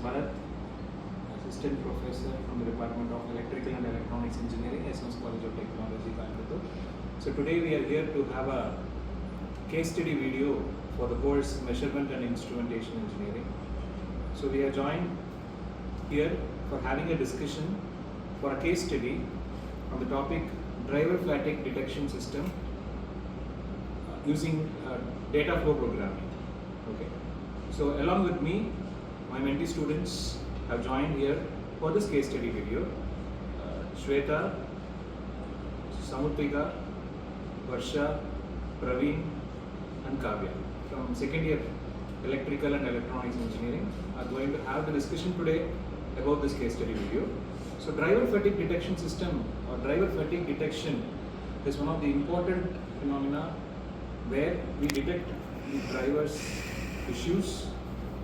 Bharat, Assistant Professor from the Department of Electrical and Electronics Engineering, SNS College of Technology, Coimbatore. So today we are here to have a case study video for the course Measurement and Instrumentation Engineering. So we are joined here for having a discussion for a case study on the topic driver fatigue detection system using data flow programming. Okay. So along with me, my mentee students have joined here for this case study video. Shweta, Samutrika, Varsha, Praveen and Kavya from second year Electrical and Electronics Engineering are going to have the discussion today about this case study video. So driver fatigue detection system or driver fatigue detection is one of the important phenomena where we detect the driver's issues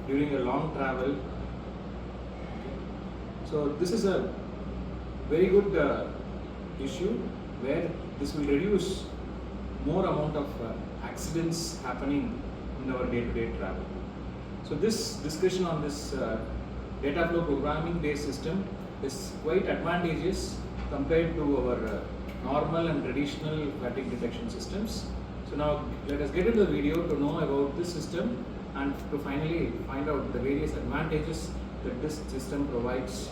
during a long travel. So this is a very good issue where this will reduce more amount of accidents happening in our day-to-day travel. So this discussion on this data flow programming based system is quite advantageous compared to our normal and traditional fatigue detection systems. So now let us get into the video to know about this system and to finally find out the various advantages that this system provides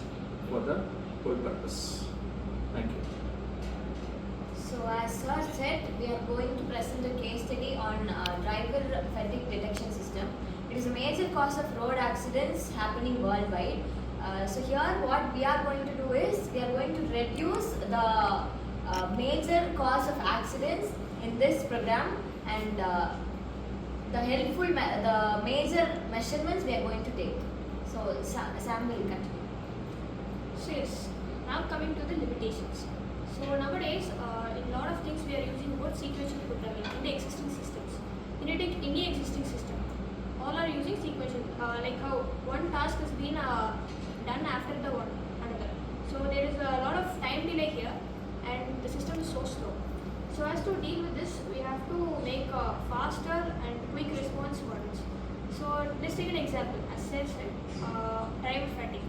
for the whole purpose. Thank you. So as sir said, we are going to present a case study on driver fatigue detection system. It is a major cause of road accidents happening worldwide. So here what we are going to do is, we are going to reduce the major cause of accidents in this program, and the major measurements we are going to take. So Sam will continue. So yes, now coming to the limitations. So nowadays, in a lot of things we are using both sequential programming in the existing systems. In any existing system, all are using sequential, like how one task has been done after the one another. So there is a lot of time delay here, and the system is so slow. So as to deal with this, we have to make faster and quick response models. So let's take an example. As I said, driver fatigue.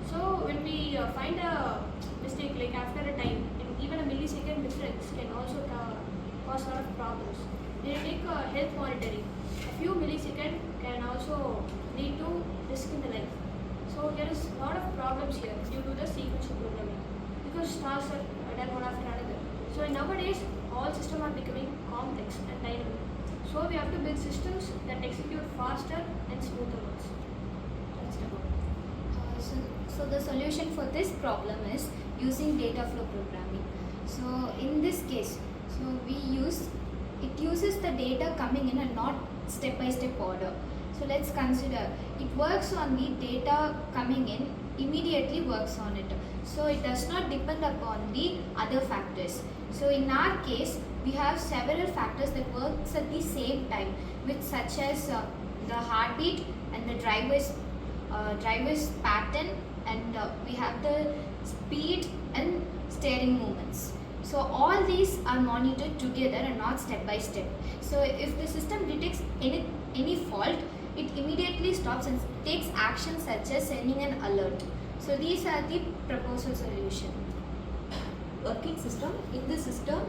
So when we find a mistake, like after a time, even a millisecond difference can also cause a lot of problems. They take health monitoring. A few milliseconds can also lead to risk in the life. So there is a lot of problems here due to the sequential programming, because tasks are done one after another. So nowadays, all systems are becoming complex and dynamic. So we have to build systems that execute faster and smoother ones. That's about it. So the solution for this problem is using data flow programming. So in this case, it uses the data coming in and not step-by-step order. So let's consider, it works on the data coming in, immediately works on it. So it does not depend upon the other factors. So in our case, we have several factors that works at the same time, which such as the heartbeat and the driver's pattern, and we have the speed and steering movements. So all these are monitored together and not step by step. So if the system detects any fault, it immediately stops and takes action such as sending an alert. So these are the proposal solution. Working system. In this system,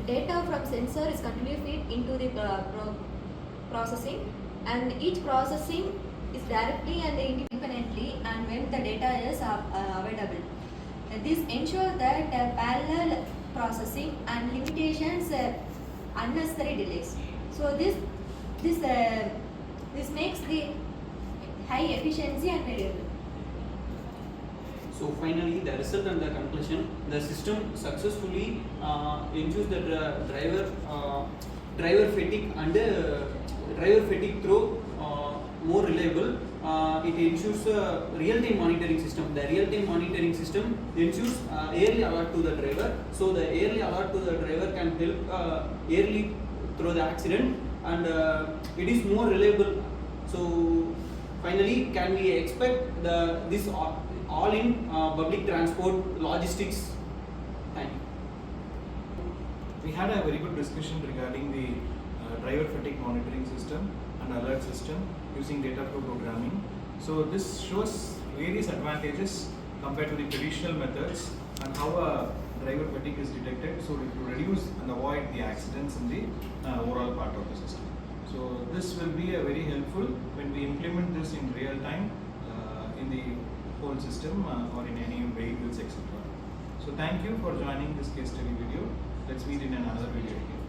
data from sensor is continuously fed into the processing, and each processing is directly and independently, and when the data is available. This ensures that parallel processing and limitations unnecessary delays. So this makes the high efficiency and reliable. So finally, the result and the conclusion: the system successfully ensures that driver fatigue and driver fatigue through more reliable. It ensures a real-time monitoring system. The real-time monitoring system ensures early alert to the driver. So the early alert to the driver can help early through the accident, and it is more reliable. So finally, can we expect this all in public transport logistics? Thank you. We had a very good discussion regarding the driver fatigue monitoring system and alert system using data flow programming. So this shows various advantages compared to the traditional methods and how a driver fatigue is detected, so it will reduce and avoid the accidents in the overall part of the system. So this will be a very helpful when we implement this in real time in the whole system or in any vehicles, etc. So thank you for joining this case study video. Let's meet in another video again.